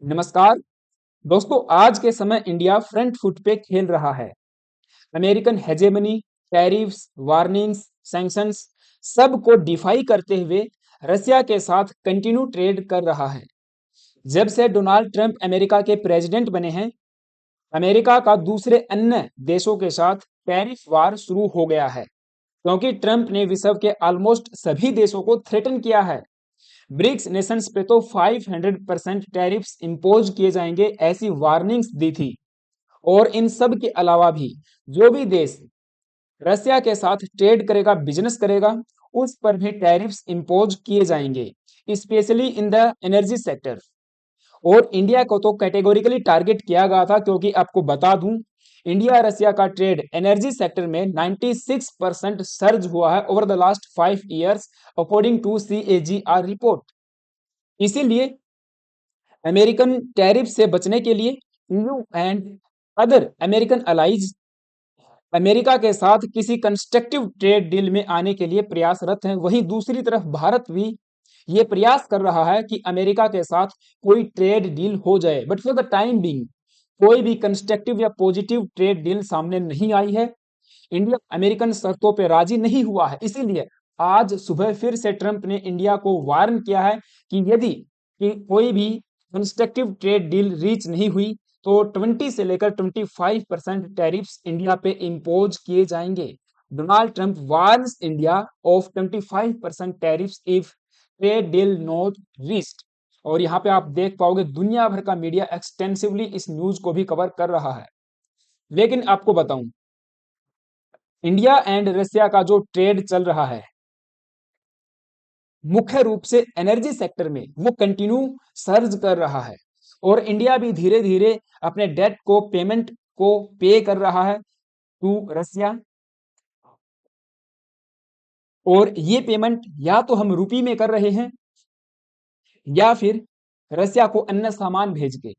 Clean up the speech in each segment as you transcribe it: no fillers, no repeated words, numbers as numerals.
नमस्कार दोस्तों। आज के समय इंडिया फ्रंट फुट पे खेल रहा है। American hegemony, tariffs, warnings, sanctions सबको डिफाई करते हुए रसिया के साथ कंटिन्यू ट्रेड कर रहा है। जब से डोनाल्ड ट्रंप अमेरिका के प्रेसिडेंट बने हैं, अमेरिका का दूसरे अन्य देशों के साथ टैरिफ वार शुरू हो गया है, क्योंकि ट्रंप ने विश्व के ऑलमोस्ट सभी देशों को थ्रेटन किया है। ब्रिक्स नेशंस पे तो 500% टैरिफ्स इंपोज किए जाएंगे, ऐसी वार्निंग्स दी थी। और इन सब के अलावा भी जो भी देश रसिया के साथ ट्रेड करेगा, बिजनेस करेगा, उस पर भी टैरिफ्स इंपोज किए जाएंगे, specially in the energy sector. और इंडिया को तो कैटेगोरिकली टारगेट किया गया था, क्योंकि आपको बता दूं, इंडिया रसिया का ट्रेड एनर्जी सेक्टर में 96% सर्ज हुआ है over the last 5 years, according to CAGR report. इसीलिए अमेरिकन टैरिफ से बचने के लिए EU and other American allies America के साथ किसी कंस्ट्रक्टिव ट्रेड डील में आने के लिए प्रयासरत हैं। वहीं दूसरी तरफ भारत भी ये प्रयास कर रहा है कि अमेरिका के साथ कोई ट्रेड डील हो जाए, but for the time being कोई भी कंस्ट्रक्टिव या पॉजिटिव ट्रेड डील सामने नहीं आई है। इंडिया अमेरिकन शर्तों पर राजी नहीं हुआ है। इसीलिए आज सुबह फिर से ट्रंप ने इंडिया को वार्न किया है कि यदि कि कोई भी कंस्ट्रक्टिव ट्रेड डील रीच नहीं हुई तो 20 से लेकर 25% टैरिफ्स इंडिया पे इम्पोज किए जाएंगे। Donald Trump warns India of 25% tariffs if trade deal not reached. और यहाँ पे आप देख पाओगे दुनिया भर का मीडिया एक्सटेंसिवली इस न्यूज को भी कवर कर रहा है। लेकिन आपको बताऊं, इंडिया एंड रशिया का जो ट्रेड चल रहा है मुख्य रूप से एनर्जी सेक्टर में, वो कंटिन्यू सर्ज कर रहा है। और इंडिया भी धीरे धीरे अपने डेट को, पेमेंट को पे कर रहा है टू रसिया। और ये पेमेंट या तो हम रुपी में कर रहे हैं या फिर रसिया को अन्य सामान भेज के।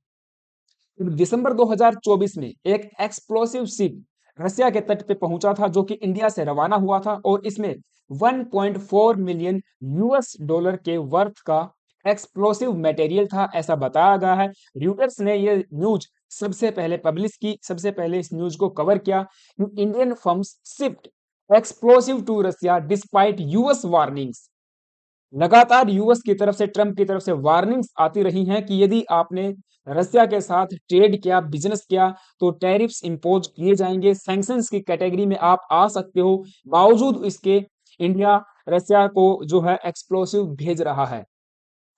दिसंबर 2024 में एक एक्सप्लोसिव शिप रसिया के तट पे पहुंचा था, जो कि इंडिया से रवाना हुआ था, और इसमें 1.4 मिलियन US डॉलर के वर्थ का एक्सप्लोसिव मटेरियल था, ऐसा बताया गया है। र्यूटर्स ने ये न्यूज सबसे पहले पब्लिश की, सबसे पहले इस न्यूज को कवर किया। Indian firms shift explosive to Russia despite US warnings. लगातार यूएस की तरफ से, ट्रंप की तरफ से वार्निंग्स आती रही हैं कि यदि आपने रसिया के साथ ट्रेड किया, बिजनेस किया, तो टैरिफ्स इंपोज किए जाएंगे, सैंक्शंस की कैटेगरी में आप आ सकते हो। बावजूद इसके इंडिया रसिया को जो है एक्सप्लोसिव भेज रहा है।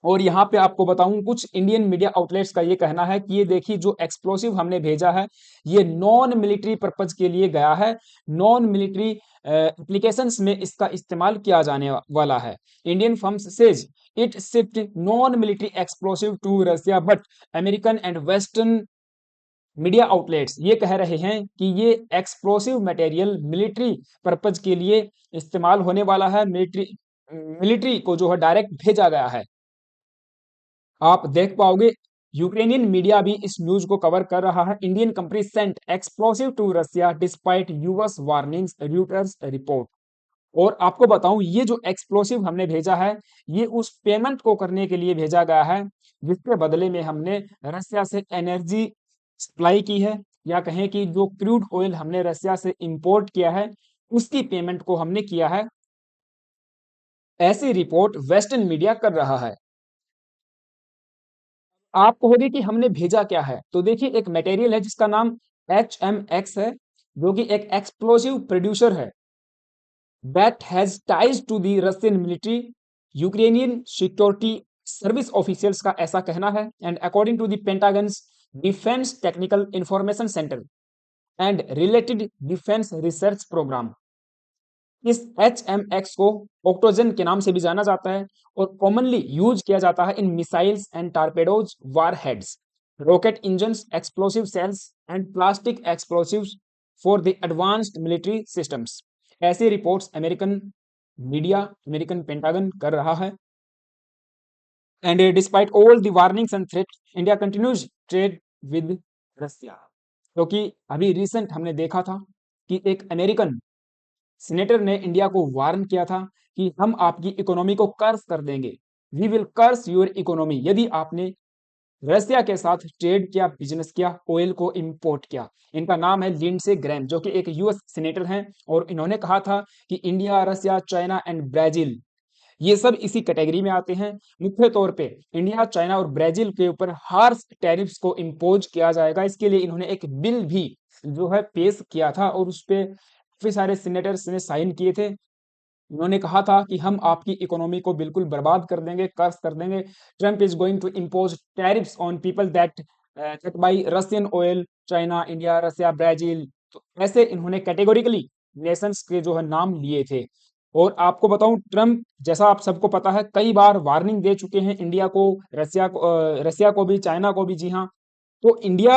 और यहाँ पे आपको बताऊं, कुछ इंडियन मीडिया आउटलेट्स का ये कहना है कि ये देखिए जो एक्सप्लोसिव हमने भेजा है ये नॉन मिलिट्री पर्पज के लिए गया है, नॉन मिलिट्री एप्लीकेशंस में इसका इस्तेमाल किया जाने वाला है। Indian firms says it shift non military explosive to Russia, but American and western media outlets ये कह रहे हैं कि ये एक्सप्लोसिव मटेरियल मिलिट्री पर्पज के लिए इस्तेमाल होने वाला है। मिलिट्री मिलिट्री को जो है डायरेक्ट भेजा गया है। आप देख पाओगे यूक्रेनियन मीडिया भी इस न्यूज को कवर कर रहा है। Indian company sent explosive to Russia despite US warnings, Reuters report. और आपको बताऊं, ये जो एक्सप्लोसिव हमने भेजा है ये उस पेमेंट को करने के लिए भेजा गया है जिसके बदले में हमने रसिया से एनर्जी सप्लाई की है, या कहें कि जो क्रूड ऑयल हमने रसिया से इंपोर्ट किया है उसकी पेमेंट को हमने किया है। ऐसी रिपोर्ट वेस्टर्न मीडिया कर रहा है। आप कहोगे कि हमने भेजा क्या है, तो देखिए एक मटेरियल है जिसका नाम HMX है, जो कि एक एक्सप्लोसिव प्रोड्यूसर है that has ties to the Russian military, Ukrainian security service officials का ऐसा कहना है। And according to the Pentagon's defence technical information centre and related defence research programme, इस HMX को ऑक्टोजन के नाम से भी जाना जाता है और कॉमनली यूज किया जाता है in missiles and torpedoes, warheads, rocket engines, explosive shells and plastic explosives for the advanced military systems. ऐसी reports American media, American Pentagon कर रहा है। And despite all the warnings and threat, India continues trade with Russia. क्योंकि अभी recent हमने देखा था कि एक अमेरिकन सीनेटर ने इंडिया को वार्न किया था कि हम आपकी इकोनॉमी को कर्स कर देंगे, we will curse your economy, यदि आपने रसिया के साथ ट्रेड किया, बिजनेस किया, ऑयल को इंपोर्ट किया। इनका नाम है लिंडसे ग्रैम, जो कि एक यूएस सीनेटर हैं, और इन्होंने कहा था कि India, Russia, China and Brazil ये सब इसी कैटेगरी में आते हैं। मुख्य तौर पे इंडिया, चाइना और ब्राजील के ऊपर हार्श टैरिफ्स को इम्पोज किया जाएगा। इसके लिए इन्होंने एक बिल भी जो है पेश किया था, और उस पे काफी सारे सीनेटर्स ने साइन किए थे। उन्होंने कहा था कि हम आपकी इकोनॉमी को बिल्कुल बर्बाद कर देंगे, कर्स कर देंगे। Trump is going to impose tariffs on people that buy Russian oil, China, India, Russia, Brazil. तो ऐसे इन्होंने कैटेगोरिकली नेशंस के जो है नाम लिए थे। और आपको बताऊं, ट्रम्प जैसा आप सबको पता है कई बार वार्निंग दे चुके हैं इंडिया को, रसिया को भी, चाइना को भी। जी हाँ, तो इंडिया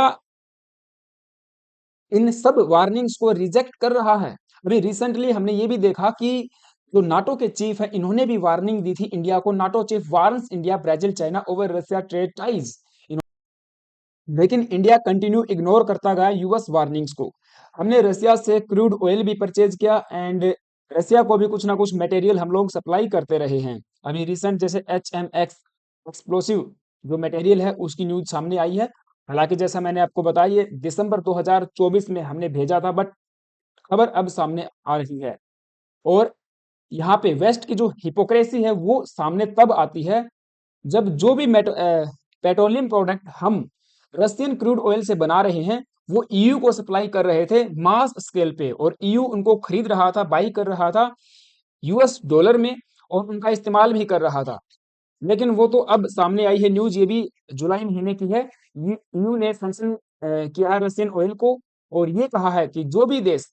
इन सब वार्निंग्स को रिजेक्ट कर रहा है। अभी रिसेंटली हमने ये भी देखा कि जो नाटो के चीफ है, इन्होंने भी वार्निंग दी थी इंडिया को। NATO chief warns India, Brazil, China over Russia trade ties. लेकिन इंडिया कंटिन्यू इग्नोर करता गया यूएस वार्निंग्स को। हमने रसिया से क्रूड ऑयल भी परचेज किया, एंड रसिया को भी कुछ ना कुछ मटेरियल हम लोग सप्लाई करते रहे हैं। अभी रिसेंट जैसे HMX एक्सप्लोसिव जो मटेरियल है, उसकी न्यूज सामने आई है। हालांकि जैसा मैंने आपको बताया, ये दिसंबर 2024 में हमने भेजा था, बट खबर अब सामने आ रही है। और यहाँ पे वेस्ट की जो हिपोक्रेसी है वो सामने तब आती है जब जो भी पेट्रोलियम प्रोडक्ट हम रशियन क्रूड ऑयल से बना रहे हैं, वो ईयू को सप्लाई कर रहे थे मास स्केल पे, और ईयू उनको खरीद रहा था, बाई कर रहा था US डॉलर में, और उनका इस्तेमाल भी कर रहा था। लेकिन वो तो अब सामने आई है न्यूज, ये भी जुलाई महीने की है। ईयू ने सैंक्शन किया है रशियन ऑयल को, और ये कहा है कि जो भी देश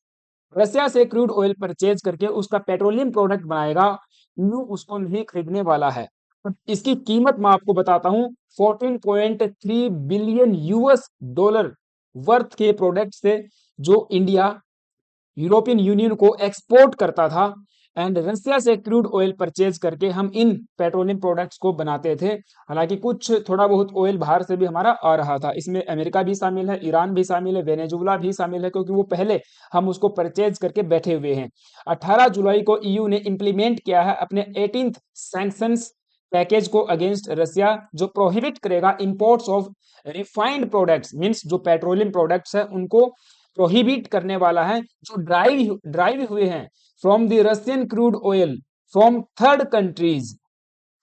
रसिया से क्रूड ऑयल परचेज करके उसका पेट्रोलियम प्रोडक्ट बनाएगा, ईयू उसको नहीं खरीदने वाला है। अब इसकी कीमत मैं आपको बताता हूँ, 14.3 बिलियन US डॉलर वर्थ के प्रोडक्ट से जो इंडिया यूरोपियन यूनियन को एक्सपोर्ट करता था, एंड रसिया से क्रूड ऑयल परचेज करके हम इन पेट्रोलियम प्रोडक्ट्स को बनाते थे। हालांकि कुछ थोड़ा बहुत ऑयल बाहर से भी हमारा आ रहा था, इसमें अमेरिका भी शामिल है, ईरान भी शामिल है, वेनेजुला भी शामिल है, क्योंकि वो पहले हम उसको परचेज करके बैठे हुए हैं। 18 जुलाई को ईयू ने इंप्लीमेंट किया है अपने 18th सैंक्शंस पैकेज को अगेंस्ट रसिया, जो प्रोहिबिट करेगा imports of refined products, means जो पेट्रोलियम प्रोडक्ट्स है उनको प्रोहिबिट करने वाला है, जो ड्राइव हुए हैं from the Russian crude oil from third countries.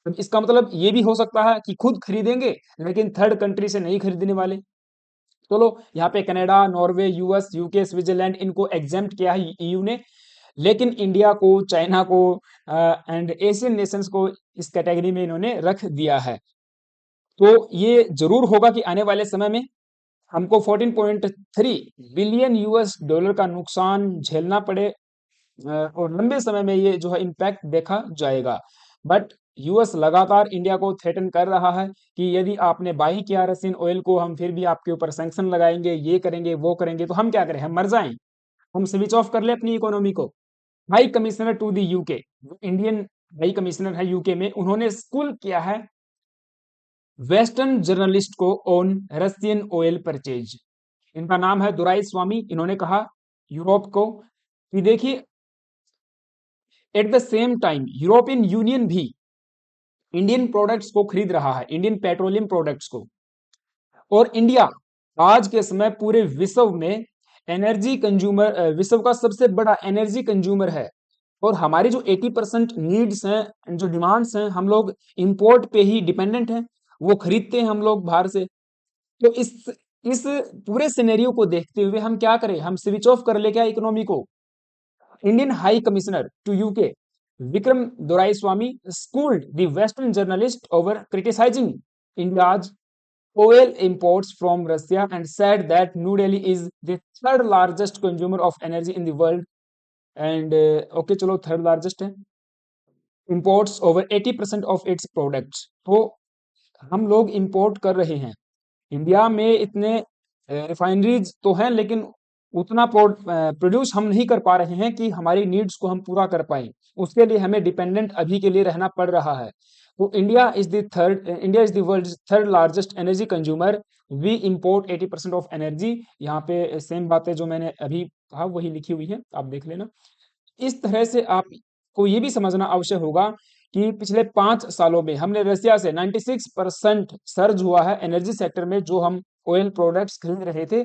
इसका मतलब ये भी हो सकता है कि खुद खरीदेंगे, लेकिन थर्ड कंट्री से नहीं खरीदने वाले। चलो, यहाँ पे Canada, Norway, US, UK, Switzerland, इनको एग्जेम्प्ट किया है ईयू ने। लेकिन इंडिया को, चाइना को एंड एशियन नेशंस को इस कैटेगरी में इन्होंने रख दिया है। तो ये जरूर होगा कि आने वाले समय में हमको 14.3 बिलियन US डॉलर का नुकसान झेलना पड़े, और लंबे समय में ये जो है इम्पैक्ट देखा जाएगा। बट यूएस लगातार इंडिया को थ्रेटन कर रहा है कि यदि आपने बाई किया रशियन ऑयल को, हम फिर भी आपके ऊपर सैंक्शन लगाएंगे, ये करेंगे, वो करेंगे। तो हम क्या करें, हम मर जाएं, हम स्विच ऑफ कर ले अपनी इकोनॉमी को। High commissioner to the UK, जो इंडियन हाई कमिश्नर है यूके में, उन्होंने स्कूल किया है वेस्टर्न जर्नलिस्ट को ऑन रशियन ऑयल परचेज। इनका नाम है दुराई स्वामी। इन्होंने कहा यूरोप को कि देखिए, at the same time European union भी इंडियन प्रोडक्ट्स को खरीद रहा है, इंडियन पेट्रोलियम प्रोडक्ट्स को। और इंडिया आज के समय पूरे विश्व में एनर्जी कंज्यूमर, विश्व का सबसे बड़ा एनर्जी कंज्यूमर है। और हमारी जो 80% नीड्स हैं, जो डिमांड्स हैं, हम लोग इंपोर्ट पे ही डिपेंडेंट हैं, वो खरीदते हैं हम लोग बाहर से। तो इस पूरे सिनेरियो को देखते हुए हम क्या करें, हम स्विच ऑफ कर ले क्या इकोनॉमी को। Indian high commissioner to UK Vikram Doraiswamy schooled the western journalist over criticizing India's oil imports from Russia and said that New Delhi is the third largest consumer of energy in the world, and okay चलो third largest है, imports over 80% of its products। तो हम लोग import कर रहे हैं, India में इतने रिफाइनरीज तो हैं, लेकिन उतना प्रोड्यूस हम नहीं कर पा रहे हैं कि हमारी नीड्स को हम पूरा कर पाए। उसके लिए हमें डिपेंडेंट अभी के लिए रहना पड़ रहा है। तो India is the world third largest energy consumer. We import 80% of energy. यहाँ पे सेम बातें जो मैंने अभी कहा वही लिखी हुई है, आप देख लेना। इस तरह से आपको ये भी समझना आवश्यक होगा कि पिछले 5 सालों में हमने रसिया से 96% सर्ज हुआ है एनर्जी सेक्टर में, जो हम ऑयल प्रोडक्ट्स खरीद रहे थे।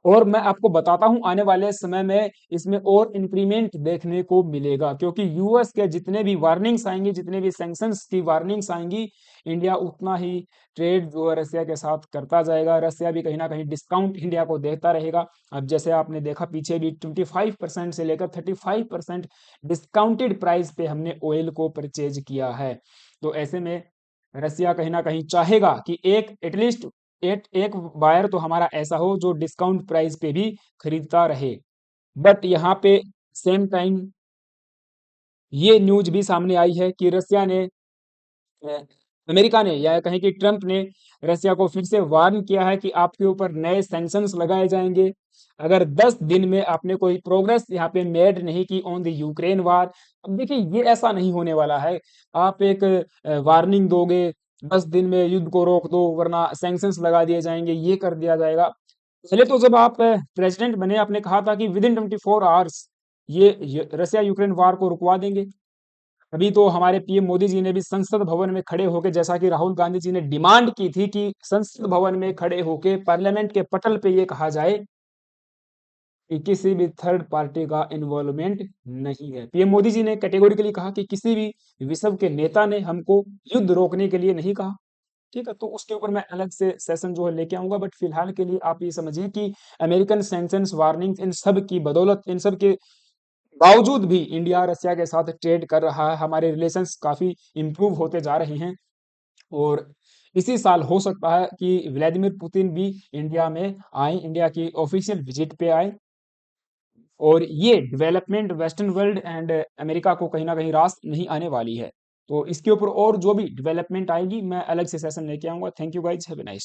और मैं आपको बताता हूँ आने वाले समय में इसमें और इंक्रीमेंट देखने को मिलेगा, क्योंकि यूएस के जितने भी वार्निंग्स आएंगी, जितने भी सैंक्शंस की वार्निंग्स आएंगी, इंडिया उतना ही ट्रेड जो है रसिया के साथ करता जाएगा। रसिया भी कहीं ना कहीं डिस्काउंट इंडिया को देता रहेगा। अब जैसे आपने देखा पीछे भी 25% से लेकर 35% डिस्काउंटेड प्राइस पे हमने ऑयल को परचेज किया है। तो ऐसे में रसिया कहीं ना कहीं चाहेगा कि एक एटलीस्ट एक एक बायर तो हमारा ऐसा हो जो डिस्काउंट प्राइस पे भी खरीदता रहे। बट यहाँ पे सेम टाइम ये न्यूज भी सामने आई है कि रसिया ने अ, अमेरिका ने या कहें कि ट्रंप ने रसिया को फिर से वार्न किया है कि आपके ऊपर नए सैंक्शंस लगाए जाएंगे अगर 10 दिन में आपने कोई प्रोग्रेस यहाँ पे मेड नहीं की ऑन द यूक्रेन वार। अब देखिए ये ऐसा नहीं होने वाला है। आप एक वार्निंग दोगे, 10 दिन में युद्ध को रोक दो वरना सैंक्शंस लगा दिए जाएंगे, ये कर दिया जाएगा। पहले तो जब आप प्रेसिडेंट बने आपने कहा था कि विद इन 24 आवर्स ये रसिया यूक्रेन वार को रुकवा देंगे। अभी तो हमारे पीएम मोदी जी ने भी संसद भवन में खड़े होकर, जैसा कि राहुल गांधी जी ने डिमांड की थी कि संसद भवन में खड़े होकर पार्लियामेंट के पटल पे ये कहा जाए कि किसी भी थर्ड पार्टी का इन्वॉल्वमेंट नहीं है। पीएम मोदी जी ने कैटेगोरिकली कहा कि किसी भी विश्व के नेता ने हमको युद्ध रोकने के लिए नहीं कहा। ठीक है, तो उसके ऊपर मैं अलग से सेशन जो है लेके आऊंगा। बट फिलहाल के लिए आप ये समझिए कि अमेरिकन सैंक्शंस वार्निंग्स इन सब की बदौलत, इन सब के बावजूद भी इंडिया रसिया के साथ ट्रेड कर रहा है। हमारे रिलेशंस काफी इंप्रूव होते जा रहे हैं। और इसी साल हो सकता है कि व्लादिमीर पुतिन भी इंडिया में आए, इंडिया की ऑफिशियल विजिट पे आए। और ये development western world and America को कहीं ना कहीं रास नहीं आने वाली है। तो इसके ऊपर और जो भी डेवलपमेंट आएगी मैं अलग से सेशन लेके आऊंगा। Thank you guys, have a nice